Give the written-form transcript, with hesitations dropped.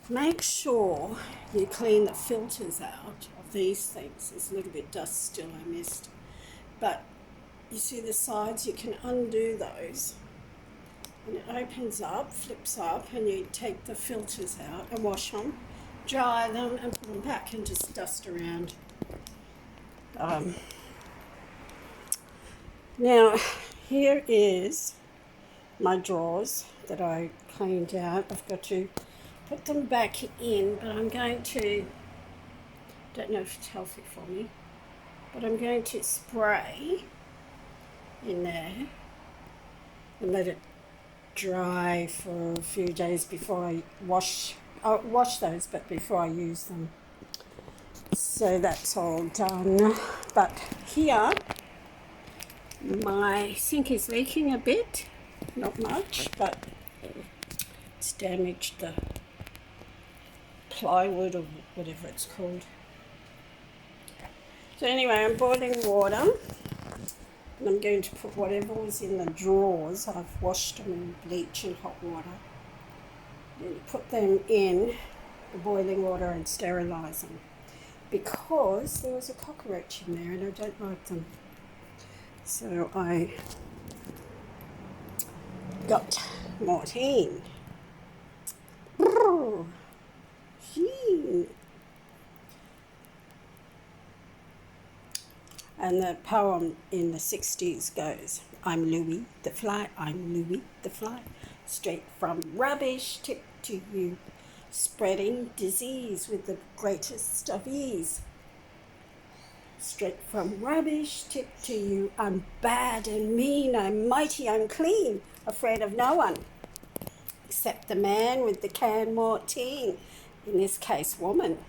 Make sure you clean the filters out of these things. There's a little bit dust still I missed. But you see the sides, you can undo those. And it opens up, flips up, and you take the filters out and wash them, dry them, and put them back and just dust around. Now, here is my drawers that I cleaned out. I've got to put them back in, but I'm going to, don't know if it's healthy for me, but I'm going to spray in there and let it dry for a few days before I wash those, but before I use them. So that's all done. But here, my sink is leaking a bit, not much, but it's damaged the plywood or whatever it's called. So anyway, I'm boiling water. And I'm going to put whatever was in the drawers. I've washed them in bleach and hot water. Then put them in the boiling water and sterilise them. Because there was a cockroach in there and I don't like them. So I got Mortine. And the poem in the 60's goes, I'm Louis the Fly, I'm Louis the Fly, straight from rubbish tip to you, spreading disease with the greatest of ease. Straight from rubbish tip to you, I'm bad and mean, I'm mighty unclean, afraid of no one, except the man with the can Mortine, in this case woman.